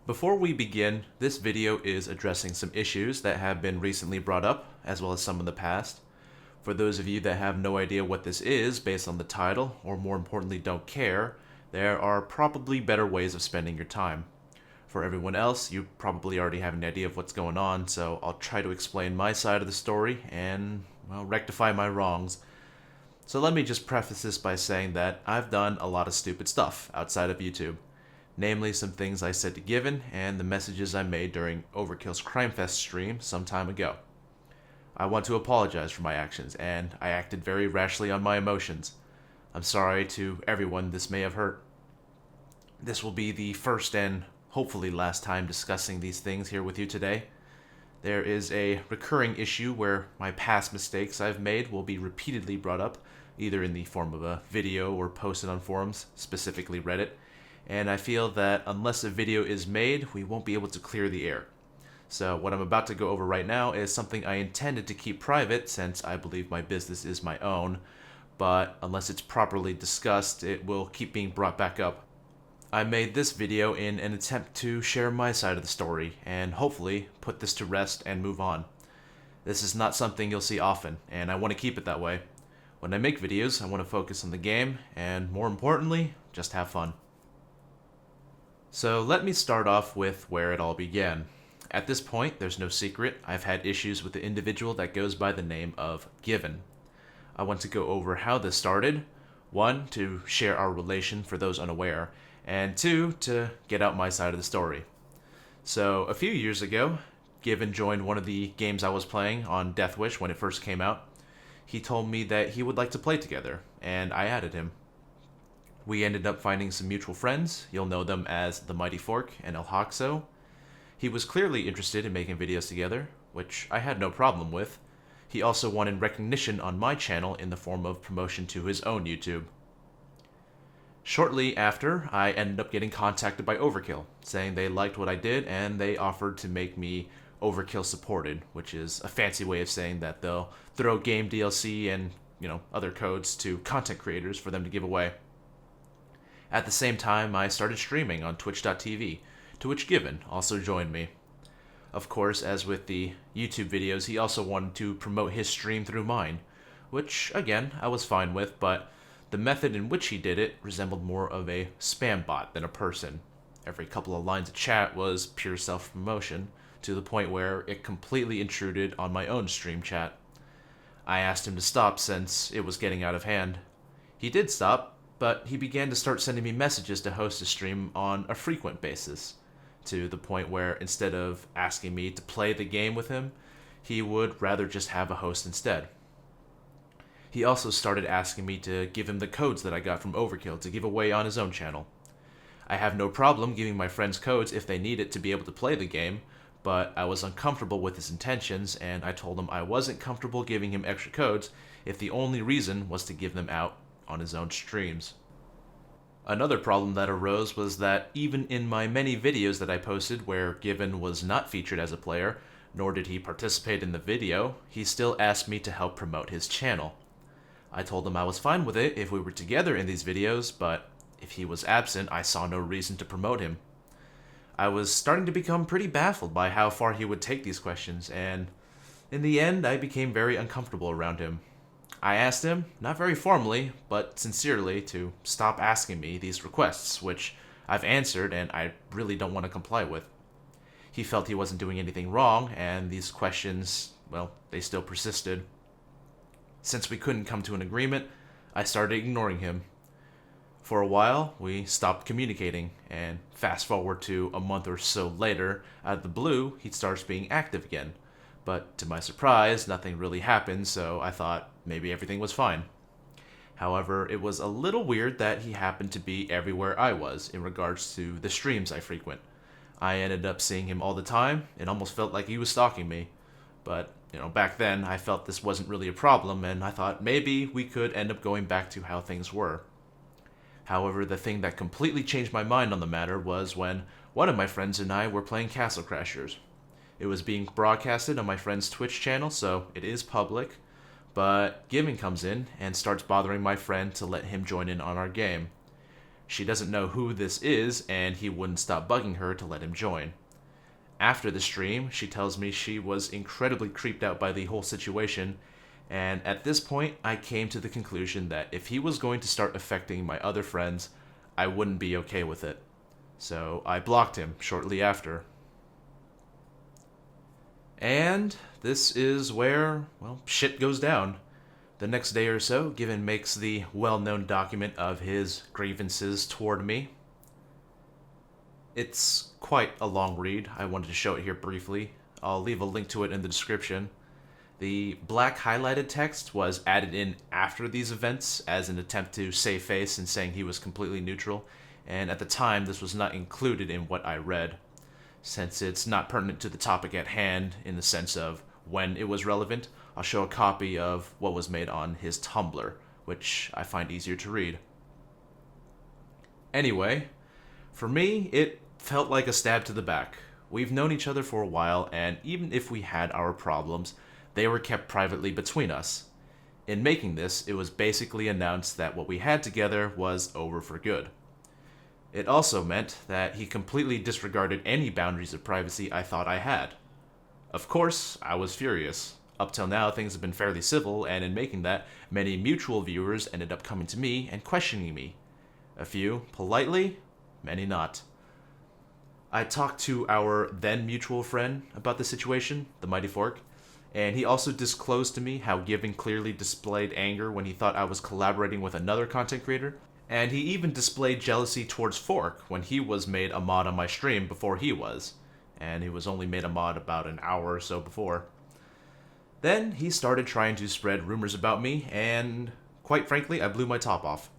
Before we begin, this video is addressing some issues that have been recently brought up, as well as some in the past. For those of you that have no idea what this is based on the title, or more importantly don't care, there are probably better ways of spending your time. For everyone else, you probably already have an idea of what's going on, so I'll try to explain my side of the story and, well, rectify my wrongs. So let me just preface this by saying that I've done a lot of stupid stuff outside of YouTube. Namely, some things I said to Given and the messages I made during Overkill's Crimefest stream some time ago. I want to apologize for my actions, and I acted very rashly on my emotions. I'm sorry to everyone this may have hurt. This will be the first and hopefully last time discussing these things here with you today. There is a recurring issue where my past mistakes I've made will be repeatedly brought up, either in the form of a video or posted on forums, specifically Reddit, and I feel that unless a video is made, we won't be able to clear the air. So what I'm about to go over right now is something I intended to keep private since I believe my business is my own, but unless it's properly discussed, it will keep being brought back up. I made this video in an attempt to share my side of the story and hopefully put this to rest and move on. This is not something you'll see often, and I want to keep it that way. When I make videos, I want to focus on the game and, more importantly, just have fun. So let me start off with where it all began. At this point, there's no secret, I've had issues with the individual that goes by the name of Given. I want to go over how this started, 1, to share our relation for those unaware, and 2, to get out my side of the story. So a few years ago, Given joined one of the games I was playing on Death Wish when it first came out. He told me that he would like to play together, and I added him. We ended up finding some mutual friends. You'll know them as the Mighty Fork and El Hoxo. He was clearly interested in making videos together, which I had no problem with. He also wanted recognition on my channel in the form of promotion to his own YouTube. Shortly after, I ended up getting contacted by Overkill, saying they liked what I did and they offered to make me Overkill supported, which is a fancy way of saying that they'll throw game DLC and, other codes to content creators for them to give away. At the same time, I started streaming on twitch.tv, to which Given also joined me. Of course, as with the YouTube videos, he also wanted to promote his stream through mine, which, again, I was fine with, but the method in which he did it resembled more of a spam bot than a person. Every couple of lines of chat was pure self-promotion, to the point where it completely intruded on my own stream chat. I asked him to stop since it was getting out of hand. He did stop, but he began to start sending me messages to host a stream on a frequent basis, to the point where instead of asking me to play the game with him, he would rather just have a host instead. He also started asking me to give him the codes that I got from Overkill to give away on his own channel. I have no problem giving my friends codes if they need it to be able to play the game, but I was uncomfortable with his intentions, and I told him I wasn't comfortable giving him extra codes if the only reason was to give them out on his own streams. Another problem that arose was that even in my many videos that I posted where Given was not featured as a player, nor did he participate in the video, he still asked me to help promote his channel. I told him I was fine with it if we were together in these videos, but if he was absent, I saw no reason to promote him. I was starting to become pretty baffled by how far he would take these questions, and in the end, I became very uncomfortable around him. I asked him, not very formally, but sincerely, to stop asking me these requests, which I've answered and I really don't want to comply with. He felt he wasn't doing anything wrong, and these questions, well, they still persisted. Since we couldn't come to an agreement, I started ignoring him. For a while, we stopped communicating, and fast forward to a month or so later, out of the blue, he starts being active again. But to my surprise, nothing really happened, so I thought maybe everything was fine. However, it was a little weird that he happened to be everywhere I was in regards to the streams I frequent. I ended up seeing him all the time. It almost felt like he was stalking me. But, back then I felt this wasn't really a problem, and I thought maybe we could end up going back to how things were. However, the thing that completely changed my mind on the matter was when one of my friends and I were playing Castle Crashers. It was being broadcasted on my friend's Twitch channel, so it is public, but Given comes in and starts bothering my friend to let him join in on our game. She doesn't know who this is, and he wouldn't stop bugging her to let him join. After the stream, she tells me she was incredibly creeped out by the whole situation, and at this point, I came to the conclusion that if he was going to start affecting my other friends, I wouldn't be okay with it. So I blocked him shortly after. And this is where, well, shit goes down. The next day or so, Given makes the well-known document of his grievances toward me. It's quite a long read. I wanted to show it here briefly. I'll leave a link to it in the description. The black highlighted text was added in after these events as an attempt to save face and saying he was completely neutral, and at the time this was not included in what I read, since it's not pertinent to the topic at hand in the sense of when it was relevant. I'll show a copy of what was made on his Tumblr, which I find easier to read. Anyway, for me, it felt like a stab to the back. We've known each other for a while, and even if we had our problems, they were kept privately between us. In making this, it was basically announced that what we had together was over for good. It also meant that he completely disregarded any boundaries of privacy I thought I had. Of course, I was furious. Up till now, things have been fairly civil, and in making that, many mutual viewers ended up coming to me and questioning me. A few politely, many not. I talked to our then mutual friend about the situation, the Mighty Fork, and he also disclosed to me how Given clearly displayed anger when he thought I was collaborating with another content creator, and he even displayed jealousy towards Fork when he was made a mod on my stream before he was, and he was only made a mod about an hour or so before. Then he started trying to spread rumors about me, and quite frankly, I blew my top off.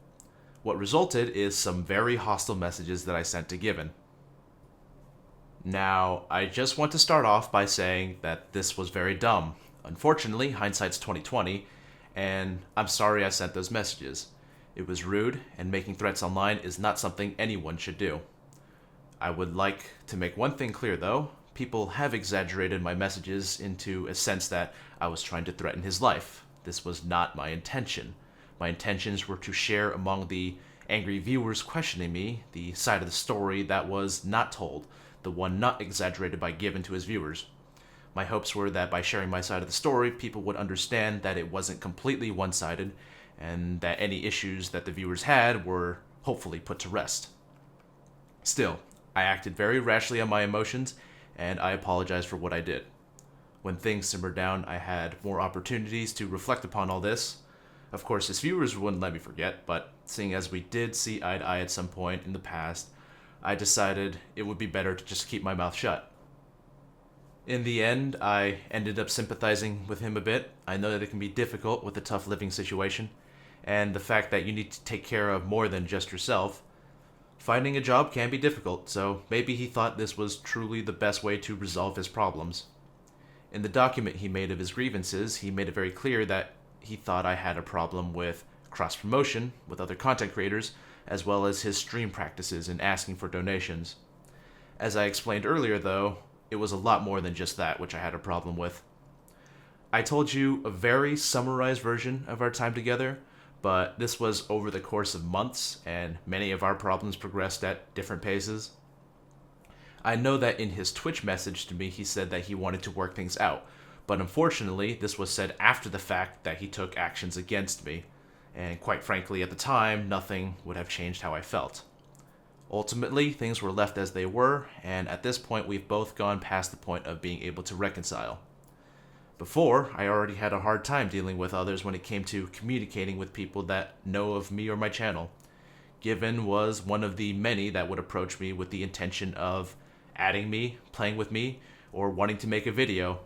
What resulted is some very hostile messages that I sent to Given. Now, I just want to start off by saying that this was very dumb. Unfortunately, hindsight's 2020, and I'm sorry I sent those messages. It was rude, and making threats online is not something anyone should do. I would like to make one thing clear though. People have exaggerated my messages into a sense that I was trying to threaten his life. This was not my intention. My intentions were to share among the angry viewers questioning me the side of the story that was not told, the one not exaggerated by Given to his viewers. My hopes were that by sharing my side of the story, people would understand that it wasn't completely one-sided, and that any issues that the viewers had were hopefully put to rest. Still, I acted very rashly on my emotions, and I apologize for what I did. When things simmered down, I had more opportunities to reflect upon all this. Of course, his viewers wouldn't let me forget, but seeing as we did see eye to eye at some point in the past, I decided it would be better to just keep my mouth shut. In the end, I ended up sympathizing with him a bit. I know that it can be difficult with a tough living situation, and the fact that you need to take care of more than just yourself. Finding a job can be difficult, so maybe he thought this was truly the best way to resolve his problems. In the document he made of his grievances, he made it very clear that he thought I had a problem with cross-promotion with other content creators, as well as his stream practices and asking for donations. As I explained earlier, though, it was a lot more than just that which I had a problem with. I told you a very summarized version of our time together, but this was over the course of months, and many of our problems progressed at different paces. I know that in his Twitch message to me he said that he wanted to work things out, but unfortunately this was said after the fact that he took actions against me, and quite frankly at the time nothing would have changed how I felt. Ultimately, things were left as they were, and at this point we've both gone past the point of being able to reconcile. Before, I already had a hard time dealing with others when it came to communicating with people that know of me or my channel. Given was one of the many that would approach me with the intention of adding me, playing with me, or wanting to make a video.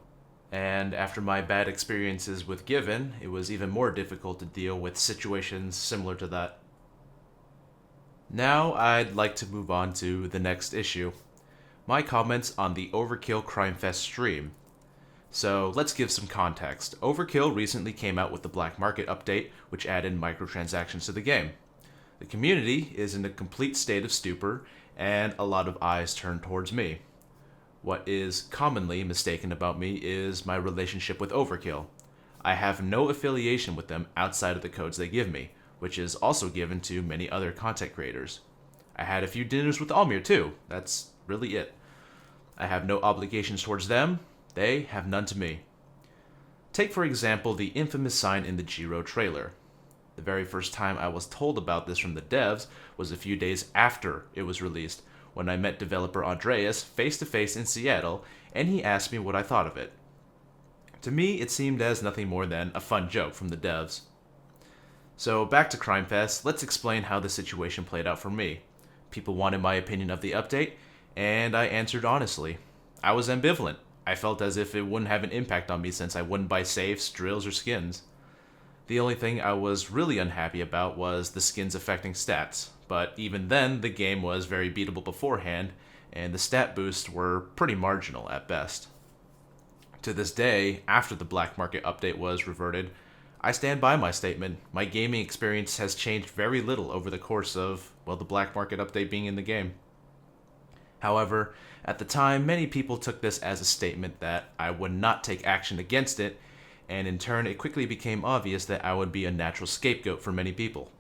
And after my bad experiences with Given, it was even more difficult to deal with situations similar to that. Now I'd like to move on to the next issue. My comments on the Overkill Crimefest stream. So let's give some context. Overkill recently came out with the Black Market update, which added microtransactions to the game. The community is in a complete state of stupor, and a lot of eyes turned towards me. What is commonly mistaken about me is my relationship with Overkill. I have no affiliation with them outside of the codes they give me, which is also given to many other content creators. I had a few dinners with Almir too. That's really it. I have no obligations towards them. They have none to me. Take for example the infamous sign in the Giro trailer. The very first time I was told about this from the devs was a few days after it was released, when I met developer Andreas face to face in Seattle, and he asked me what I thought of it. To me, it seemed as nothing more than a fun joke from the devs. So back to Crimefest, let's explain how the situation played out for me. People wanted my opinion of the update, and I answered honestly. I was ambivalent. I felt as if it wouldn't have an impact on me since I wouldn't buy safes, drills, or skins. The only thing I was really unhappy about was the skins affecting stats, but even then the game was very beatable beforehand, and the stat boosts were pretty marginal at best. To this day, after the black market update was reverted, I stand by my statement. My gaming experience has changed very little over the course of, well, the black market update being in the game. However, at the time, many people took this as a statement that I would not take action against it, and in turn it quickly became obvious that I would be a natural scapegoat for many people.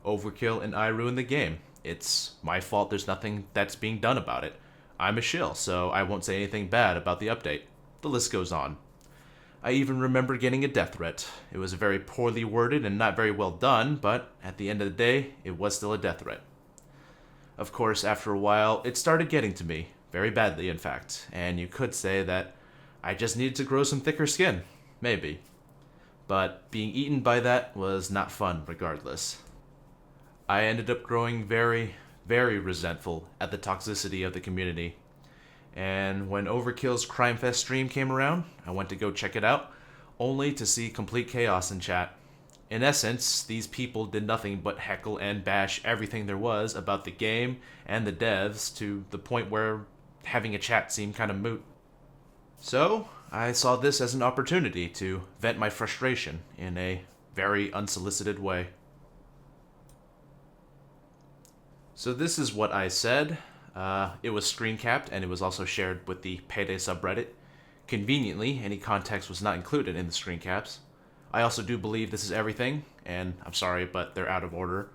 Overkill and I ruined the game. It's my fault there's nothing that's being done about it. I'm a shill, so I won't say anything bad about the update. The list goes on. I even remember getting a death threat. It was very poorly worded and not very well done, but at the end of the day, it was still a death threat. Of course, after a while, it started getting to me, very badly in fact, and you could say that I just needed to grow some thicker skin. Maybe. But being eaten by that was not fun regardless. I ended up growing very, very resentful at the toxicity of the community. And when Overkill's Crimefest stream came around, I went to go check it out, only to see complete chaos in chat. In essence, these people did nothing but heckle and bash everything there was about the game and the devs to the point where having a chat seemed kind of moot. So, I saw this as an opportunity to vent my frustration in a very unsolicited way. So this is what I said. It was screen capped and it was also shared with the Payday subreddit. Conveniently, any context was not included in the screen caps. I also do believe this is everything, and I'm sorry, but they're out of order.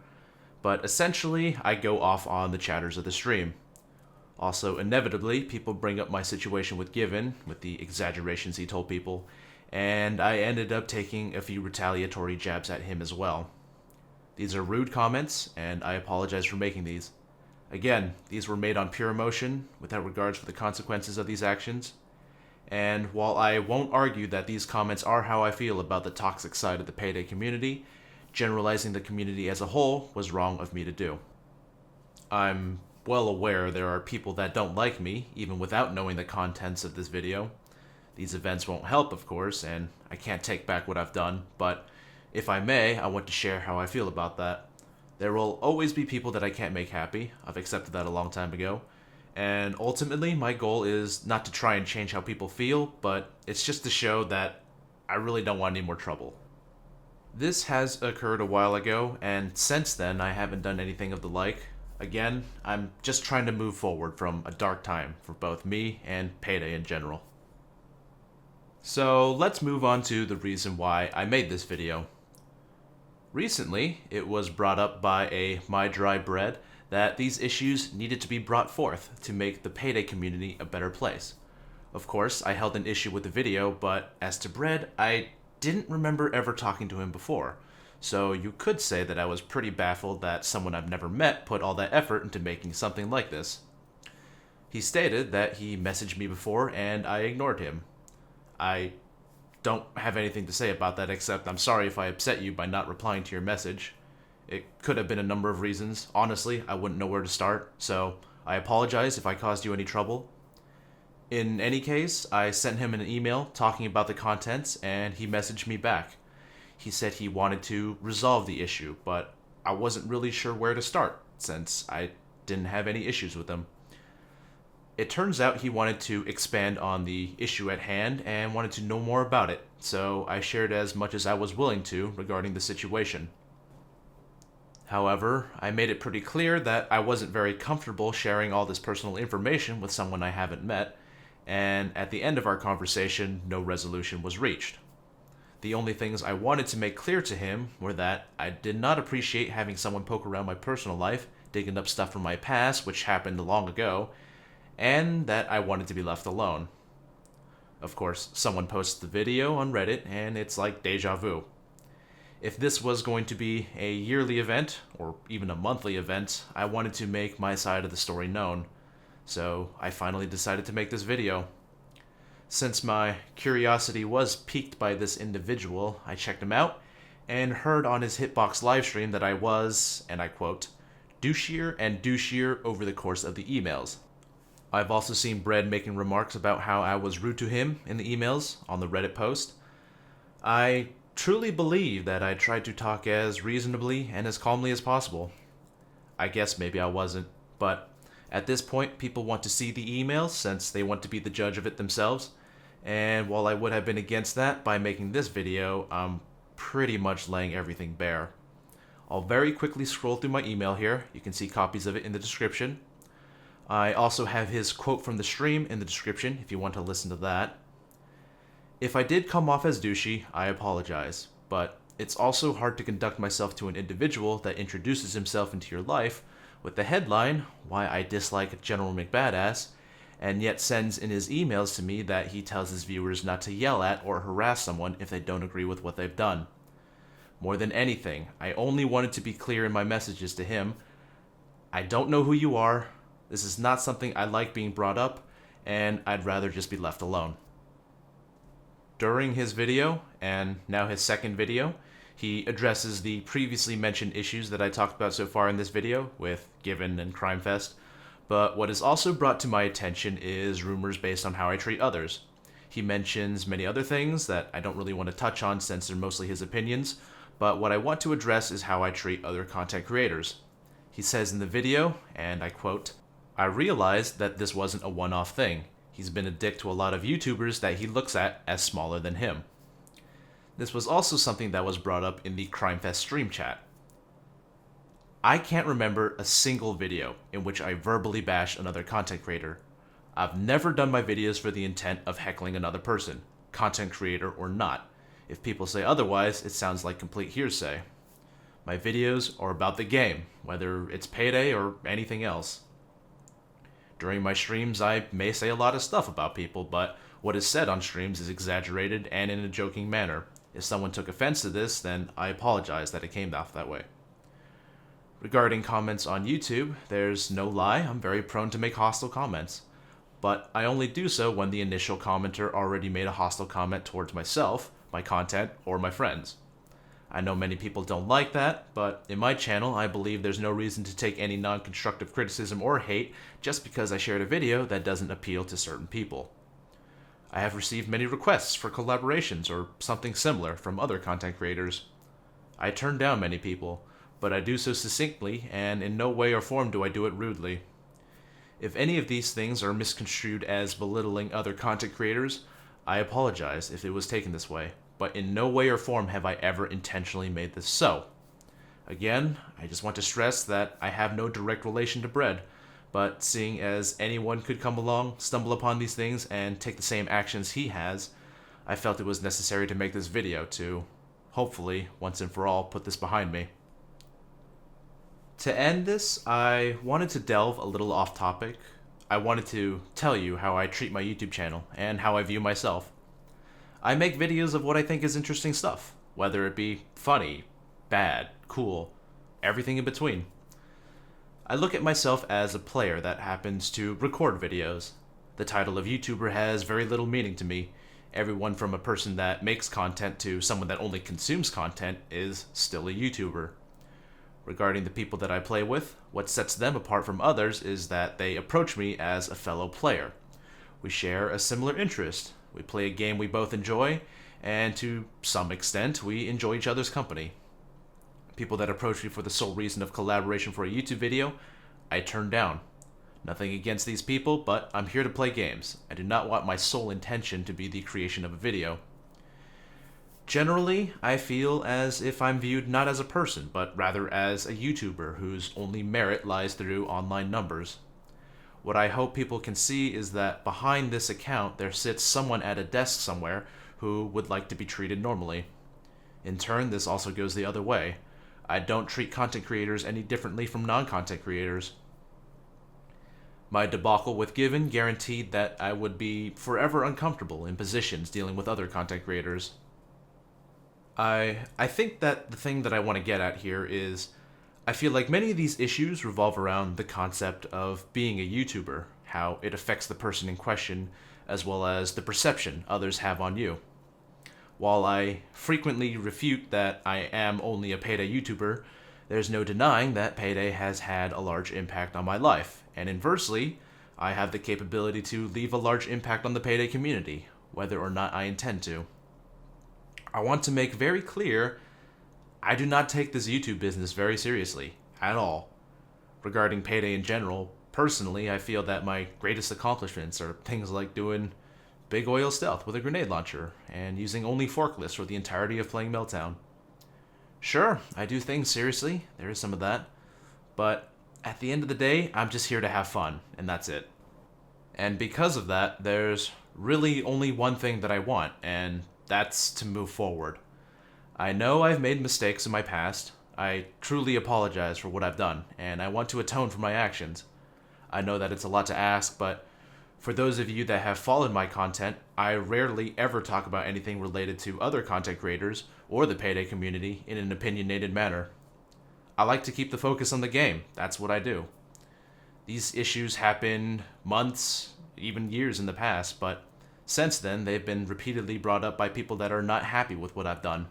But essentially, I go off on the chatters of the stream. Also, inevitably, people bring up my situation with Given, with the exaggerations he told people, and I ended up taking a few retaliatory jabs at him as well. These are rude comments, and I apologize for making these. Again, these were made on pure emotion, without regards for the consequences of these actions. And while I won't argue that these comments are how I feel about the toxic side of the Payday community, generalizing the community as a whole was wrong of me to do. I'm well aware there are people that don't like me, even without knowing the contents of this video. These events won't help, of course, and I can't take back what I've done, but if I may, I want to share how I feel about that. There will always be people that I can't make happy. I've accepted that a long time ago. And ultimately, my goal is not to try and change how people feel, but it's just to show that I really don't want any more trouble. This has occurred a while ago, and since then, I haven't done anything of the like. Again, I'm just trying to move forward from a dark time for both me and Payday in general. So let's move on to the reason why I made this video. Recently, it was brought up by a My Dry Bread that these issues needed to be brought forth to make the Payday community a better place. Of course, I held an issue with the video, but as to Bread, I didn't remember ever talking to him before. So you could say that I was pretty baffled that someone I've never met put all that effort into making something like this. He stated that he messaged me before and I ignored him. I don't have anything to say about that except I'm sorry if I upset you by not replying to your message. It could have been a number of reasons. Honestly, I wouldn't know where to start, so I apologize if I caused you any trouble. In any case, I sent him an email talking about the contents and he messaged me back. He said he wanted to resolve the issue, but I wasn't really sure where to start since I didn't have any issues with him. It turns out he wanted to expand on the issue at hand and wanted to know more about it, so I shared as much as I was willing to regarding the situation. However, I made it pretty clear that I wasn't very comfortable sharing all this personal information with someone I haven't met, and at the end of our conversation, no resolution was reached. The only things I wanted to make clear to him were that I did not appreciate having someone poke around my personal life digging up stuff from my past, which happened long ago, and that I wanted to be left alone. Of course, someone posts the video on Reddit, and it's like deja vu. If this was going to be a yearly event, or even a monthly event, I wanted to make my side of the story known. So I finally decided to make this video. Since my curiosity was piqued by this individual, I checked him out, and heard on his Hitbox livestream that I was, and I quote, douchier and douchier over the course of the emails. I've also seen Bread making remarks about how I was rude to him in the emails on the Reddit post. I truly believe that I tried to talk as reasonably and as calmly as possible. I guess maybe I wasn't, but at this point people want to see the emails since they want to be the judge of it themselves, and while I would have been against that by making this video, I'm pretty much laying everything bare. I'll very quickly scroll through my email here. You can see copies of it in the description. I also have his quote from the stream in the description if you want to listen to that. If I did come off as douchey, I apologize, but it's also hard to conduct myself to an individual that introduces himself into your life with the headline, Why I Dislike GeneralMcBadass, and yet sends in his emails to me that he tells his viewers not to yell at or harass someone if they don't agree with what they've done. More than anything, I only wanted to be clear in my messages to him. I don't know who you are. This is not something I like being brought up, and I'd rather just be left alone. During his video, and now his second video, he addresses the previously mentioned issues that I talked about so far in this video with Given and Crimefest, but what is also brought to my attention is rumors based on how I treat others. He mentions many other things that I don't really want to touch on since they're mostly his opinions, but what I want to address is how I treat other content creators. He says in the video, and I quote, I realized that this wasn't a one-off thing. He's been a dick to a lot of YouTubers that he looks at as smaller than him. This was also something that was brought up in the Crimefest stream chat. I can't remember a single video in which I verbally bash another content creator. I've never done my videos for the intent of heckling another person, content creator or not. If people say otherwise, it sounds like complete hearsay. My videos are about the game, whether it's Payday or anything else. During my streams, I may say a lot of stuff about people, but what is said on streams is exaggerated and in a joking manner. If someone took offense to this, then I apologize that it came off that way. Regarding comments on YouTube, there's no lie, I'm very prone to make hostile comments. But I only do so when the initial commenter already made a hostile comment towards myself, my content, or my friends. I know many people don't like that, but in my channel, I believe there's no reason to take any non-constructive criticism or hate just because I shared a video that doesn't appeal to certain people. I have received many requests for collaborations or something similar from other content creators. I turn down many people, but I do so succinctly, and in no way or form do I do it rudely. If any of these things are misconstrued as belittling other content creators, I apologize if it was taken this way. But in no way or form have I ever intentionally made this so. Again, I just want to stress that I have no direct relation to Bread, but seeing as anyone could come along, stumble upon these things, and take the same actions he has, I felt it was necessary to make this video to, hopefully, once and for all, put this behind me. To end this, I wanted to delve a little off topic. I wanted to tell you how I treat my YouTube channel, and how I view myself. I make videos of what I think is interesting stuff, whether it be funny, bad, cool, everything in between. I look at myself as a player that happens to record videos. The title of YouTuber has very little meaning to me. Everyone from a person that makes content to someone that only consumes content is still a YouTuber. Regarding the people that I play with, what sets them apart from others is that they approach me as a fellow player. We share a similar interest. We play a game we both enjoy, and to some extent, we enjoy each other's company. People that approach me for the sole reason of collaboration for a YouTube video, I turn down. Nothing against these people, but I'm here to play games. I do not want my sole intention to be the creation of a video. Generally, I feel as if I'm viewed not as a person, but rather as a YouTuber whose only merit lies through online numbers. What I hope people can see is that behind this account there sits someone at a desk somewhere who would like to be treated normally. In turn, this also goes the other way. I don't treat content creators any differently from non-content creators. My debacle with Given guaranteed that I would be forever uncomfortable in positions dealing with other content creators. I think that the thing that I want to get at here is I feel like many of these issues revolve around the concept of being a YouTuber, how it affects the person in question, as well as the perception others have on you. While I frequently refute that I am only a Payday YouTuber, there's no denying that Payday has had a large impact on my life, and inversely, I have the capability to leave a large impact on the Payday community, whether or not I intend to. I want to make very clear I do not take this YouTube business very seriously, at all. Regarding Payday in general, personally, I feel that my greatest accomplishments are things like doing big oil stealth with a grenade launcher, and using only forklifts for the entirety of playing Meltdown. Sure, I do things seriously, there is some of that, but at the end of the day, I'm just here to have fun, and that's it. And because of that, there's really only one thing that I want, and that's to move forward. I know I've made mistakes in my past. I truly apologize for what I've done, and I want to atone for my actions. I know that it's a lot to ask, but for those of you that have followed my content, I rarely ever talk about anything related to other content creators or the Payday community in an opinionated manner. I like to keep the focus on the game. That's what I do. These issues happened months, even years in the past, but since then, they've been repeatedly brought up by people that are not happy with what I've done.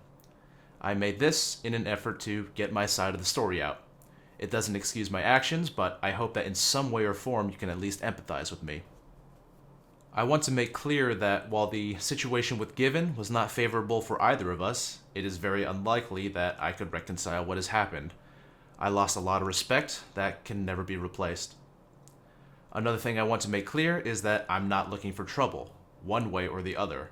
I made this in an effort to get my side of the story out. It doesn't excuse my actions, but I hope that in some way or form you can at least empathize with me. I want to make clear that while the situation with Given was not favorable for either of us, it is very unlikely that I could reconcile what has happened. I lost a lot of respect that can never be replaced. Another thing I want to make clear is that I'm not looking for trouble, one way or the other.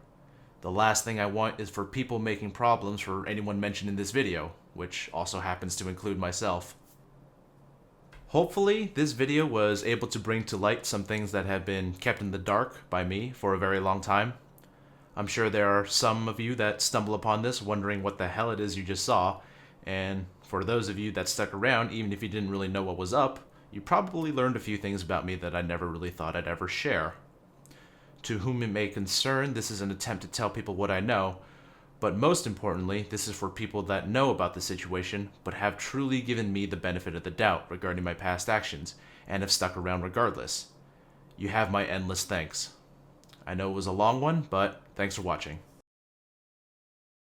The last thing I want is for people making problems for anyone mentioned in this video, which also happens to include myself. Hopefully, this video was able to bring to light some things that have been kept in the dark by me for a very long time. I'm sure there are some of you that stumble upon this wondering what the hell it is you just saw, and for those of you that stuck around, even if you didn't really know what was up, you probably learned a few things about me that I never really thought I'd ever share. To whom it may concern, this is an attempt to tell people what I know, but most importantly, this is for people that know about the situation, but have truly given me the benefit of the doubt regarding my past actions, and have stuck around regardless. You have my endless thanks. I know it was a long one, but thanks for watching.